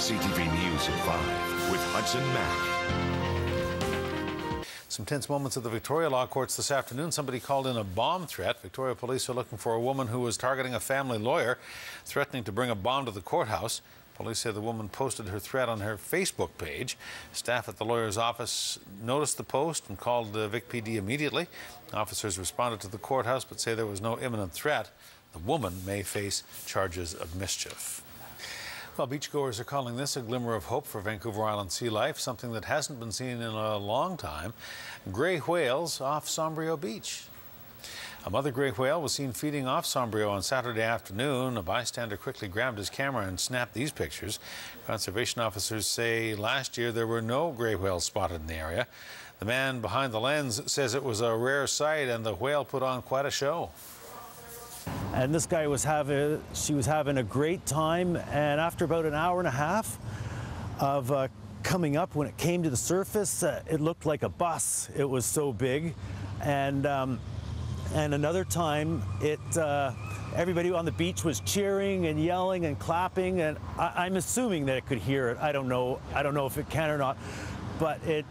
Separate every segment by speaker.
Speaker 1: CTV News at 5 with Hudson Mack.
Speaker 2: Some tense moments at the Victoria Law Courts this afternoon. Somebody called in a bomb threat. Victoria police are looking for a woman who was targeting a family lawyer, threatening to bring a bomb to the courthouse. Police say the woman posted her threat on her Facebook page. Staff at the lawyer's office noticed the post and called Vic PD immediately. Officers responded to the courthouse but say there was no imminent threat. The woman may face charges of mischief. Well, beachgoers are calling this a glimmer of hope for Vancouver Island sea life, something that hasn't been seen in a long time. Gray whales off Sombrio Beach. A mother gray whale was seen feeding off Sombrio on Saturday afternoon. A bystander quickly grabbed his camera and snapped these pictures. Conservation officers say last year there were no gray whales spotted in the area. The man behind the lens says it was a rare sight and the whale put on quite a show.
Speaker 3: And this guy she was having a great time, and after about an hour and a half of coming up, when it came to the surface, it looked like a bus. It was so big. And another time, everybody on the beach was cheering and yelling and clapping, and I'm assuming that it could hear it. I don't know if it can or not, but it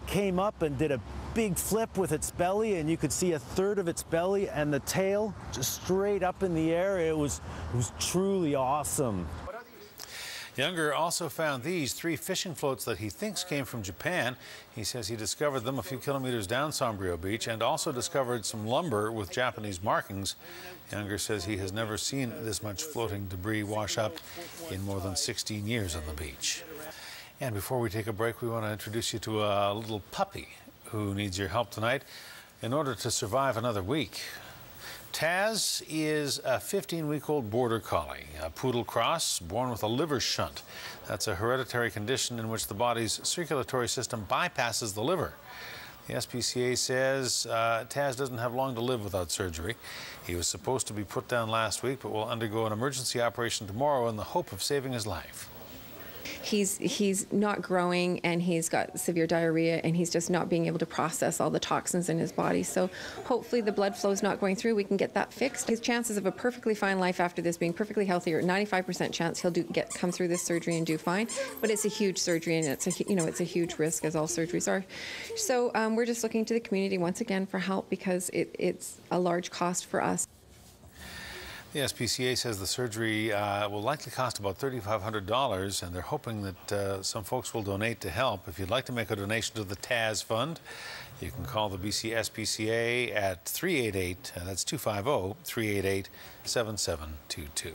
Speaker 3: came up and did a big flip with its belly, and you could see a third of its belly and the tail just straight up in the air. It was truly awesome.
Speaker 2: Younger also found these 3 fishing floats that he thinks came from Japan. He says he discovered them a few kilometers down Sombrio Beach and also discovered some lumber with Japanese markings. Younger says he has never seen this much floating debris wash up in more than 16 years on the beach. And before we take a break, we want to introduce you to a little puppy who needs your help tonight in order to survive another week. Taz is a 15-week-old border collie, a poodle cross born with a liver shunt. That's a hereditary condition in which the body's circulatory system bypasses the liver. The SPCA says Taz doesn't have long to live without surgery. He was supposed to be put down last week, but will undergo an emergency operation tomorrow in the hope of saving his life.
Speaker 4: He's not growing, and he's got severe diarrhea, and he's just not being able to process all the toxins in his body. So hopefully the blood flow is not going through. We can get that fixed. His chances of a perfectly fine life after this, being perfectly healthy, are 95% chance he'll come through this surgery and do fine. But it's a huge surgery, and it's a huge risk, as all surgeries are. So we're just looking to the community once again for help, because it's a large cost for us.
Speaker 2: The SPCA says the surgery will likely cost about $3,500, and they're hoping that some folks will donate to help. If you'd like to make a donation to the Taz Fund, you can call the BC SPCA at 388, that's 250-388-7722.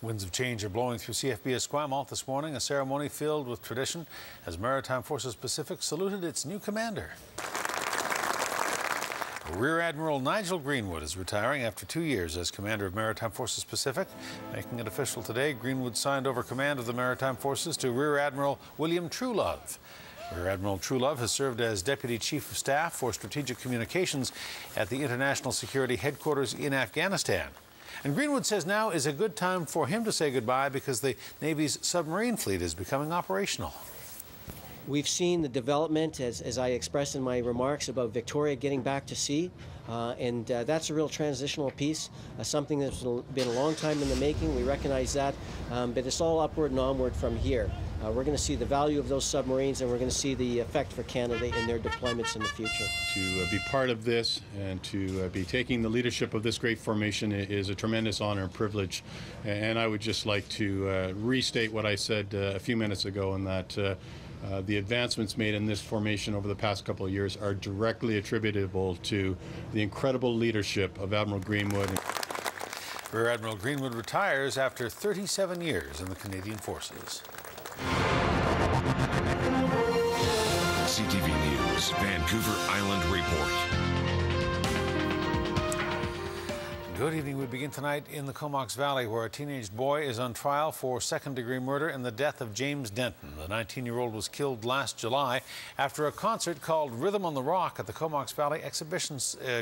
Speaker 2: Winds of change are blowing through CFB Esquimalt this morning, a ceremony filled with tradition as Maritime Forces Pacific saluted its new commander. Rear Admiral Nigel Greenwood is retiring after 2 years as commander of Maritime Forces Pacific. Making it official today, Greenwood signed over command of the Maritime Forces to Rear Admiral William Truelove. Rear Admiral Truelove has served as Deputy Chief of Staff for Strategic Communications at the International Security Headquarters in Afghanistan. And Greenwood says now is a good time for him to say goodbye because the Navy's submarine fleet is becoming operational.
Speaker 5: We've seen the development, as I expressed in my remarks, about Victoria getting back to sea, and that's a real transitional piece, something that's been a long time in the making. We recognize that, but it's all upward and onward from here. We're going to see the value of those submarines, and we're going to see the effect for Canada in their deployments in the future.
Speaker 6: To be part of this and to be taking the leadership of this great formation is a tremendous honor and privilege. And I would just like to restate what I said a few minutes ago, in that the advancements made in this formation over the past couple of years are directly attributable to the incredible leadership of Admiral Greenwood.
Speaker 2: Rear Admiral Greenwood retires after 37 years in the Canadian Forces.
Speaker 1: CTV News, Vancouver Island Report.
Speaker 2: Good evening. We begin tonight in the Comox Valley, where a teenage boy is on trial for second-degree murder in the death of James Denton. The 19-year-old was killed last July after a concert called Rhythm on the Rock at the Comox Valley Exhibition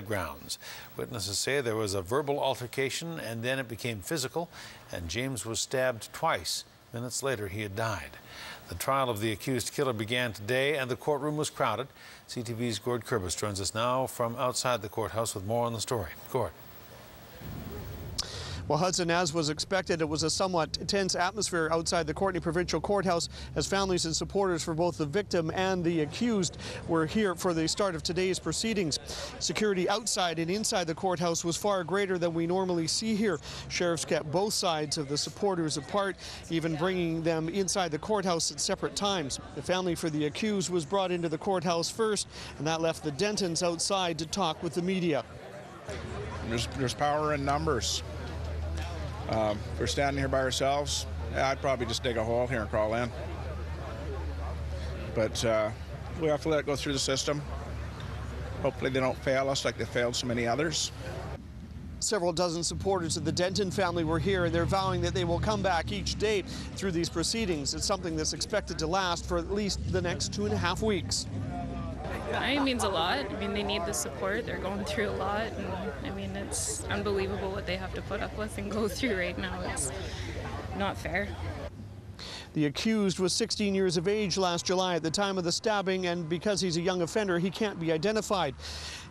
Speaker 2: grounds. Witnesses say there was a verbal altercation, and then it became physical, and James was stabbed twice. Minutes later, he had died. The trial of the accused killer began today, and the courtroom was crowded. CTV's Gord Kurbis joins us now from outside the courthouse with more on the story. Gord.
Speaker 7: Well, Hudson, as was expected, it was a somewhat tense atmosphere outside the Courtenay Provincial Courthouse as families and supporters for both the victim and the accused were here for the start of today's proceedings. Security outside and inside the courthouse was far greater than we normally see here. Sheriffs kept both sides of the supporters apart, even bringing them inside the courthouse at separate times. The family for the accused was brought into the courthouse first, and that left the Dentons outside to talk with the media.
Speaker 8: There's power in numbers. If we're standing here by ourselves, I'd probably just dig a hole here and crawl in. But we have to let it go through the system. Hopefully they don't fail us like they failed so many others.
Speaker 7: Several dozen supporters of the Denton family were here, and they're vowing that they will come back each day through these proceedings. It's something that's expected to last for at least the next 2.5 weeks.
Speaker 9: It means a lot. I mean, they need the support. They're going through a lot. And, I mean, it's unbelievable what they have to put up with and go through right now. It's not fair.
Speaker 7: The accused was 16 years of age last July at the time of the stabbing, and because he's a young offender, he can't be identified.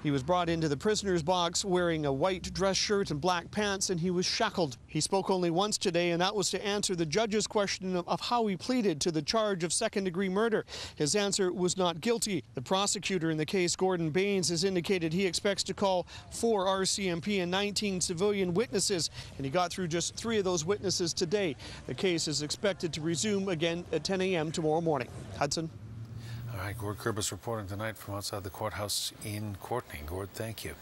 Speaker 7: He was brought into the prisoner's box wearing a white dress shirt and black pants, and he was shackled. He spoke only once today, and that was to answer the judge's question of how he pleaded to the charge of second-degree murder. His answer was not guilty. The prosecutor in the case, Gordon Baines, has indicated he expects to call 4 RCMP and 19 civilian witnesses, and he got through just 3 of those witnesses today. The case is expected to resume again at 10 a.m. tomorrow morning. Hudson.
Speaker 2: All right, Gord Kurbis reporting tonight from outside the courthouse in Courtenay. Gord, thank you.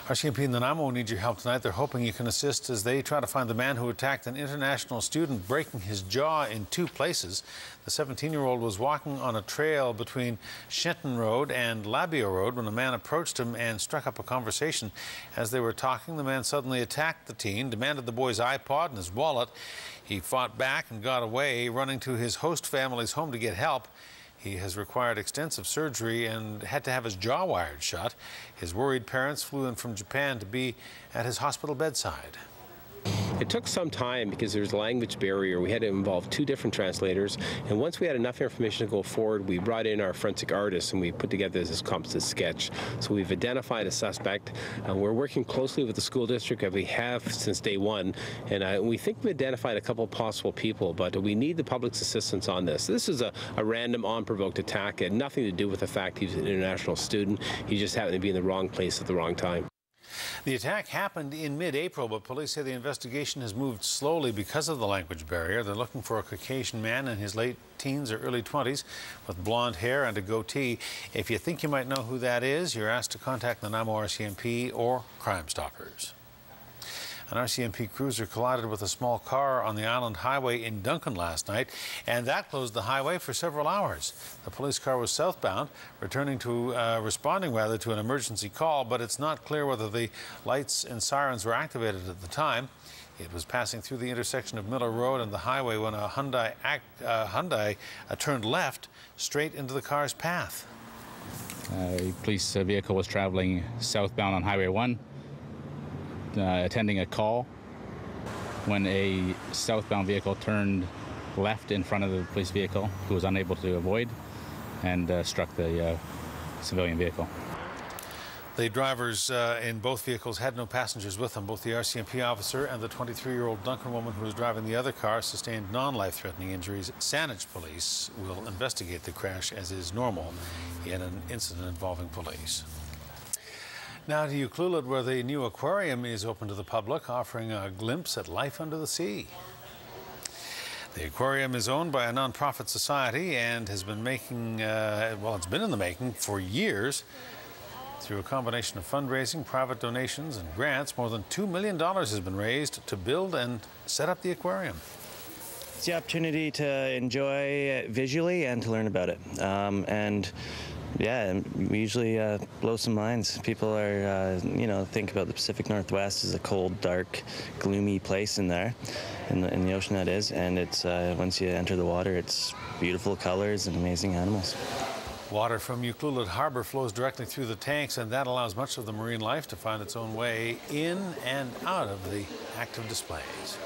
Speaker 2: RCMP and Nanaimo need your help tonight. They're hoping you can assist as they try to find the man who attacked an international student, breaking his jaw in 2 places. The 17-year-old was walking on a trail between Shenton Road and Labio Road when a man approached him and struck up a conversation. As they were talking, the man suddenly attacked the teen, demanded the boy's iPod and his wallet. He fought back and got away, running to his host family's home to get help. He has required extensive surgery and had to have his jaw wired shut. His worried parents flew in from Japan to be at his hospital bedside.
Speaker 10: It took some time because there's a language barrier. We had to involve 2 different translators, and once we had enough information to go forward, we brought in our forensic artists and we put together this composite sketch. So we've identified a suspect. We're working closely with the school district as we have since day one, and we think we identified a couple of possible people, but we need the public's assistance on this. This is a random, unprovoked attack. It had nothing to do with the fact he was an international student. He just happened to be in the wrong place at the wrong time.
Speaker 2: The attack happened in mid-April, but police say the investigation has moved slowly because of the language barrier. They're looking for a Caucasian man in his late teens or early 20s with blonde hair and a goatee. If you think you might know who that is, you're asked to contact the Nanaimo RCMP or Crime Stoppers. An RCMP cruiser collided with a small car on the Island Highway in Duncan last night, and that closed the highway for several hours. The police car was southbound, responding to an emergency call, but it's not clear whether the lights and sirens were activated at the time. It was passing through the intersection of Miller Road and the highway when a Hyundai turned left straight into the car's path.
Speaker 11: A police vehicle was traveling southbound on Highway 1. Attending a call when a southbound vehicle turned left in front of the police vehicle, who was unable to avoid, and struck the civilian vehicle.
Speaker 2: The drivers in both vehicles had no passengers with them. Both the RCMP officer and the 23-year-old Duncan woman who was driving the other car sustained non-life-threatening injuries. Saanich police will investigate the crash as is normal in an incident involving police. Now to Ucluelet, where the new aquarium is open to the public, offering a glimpse at life under the sea. The aquarium is owned by a non-profit society and has been making, it's been in the making for years. Through a combination of fundraising, private donations, and grants, more than $2 million has been raised to build and set up the aquarium.
Speaker 12: It's the opportunity to enjoy it visually and to learn about it. Yeah, we usually blow some minds. People are, think about the Pacific Northwest as a cold, dark, gloomy place in there, in the ocean that is. And it's once you enter the water, it's beautiful colors and amazing animals.
Speaker 2: Water from Ucluelet Harbor flows directly through the tanks, and that allows much of the marine life to find its own way in and out of the active displays.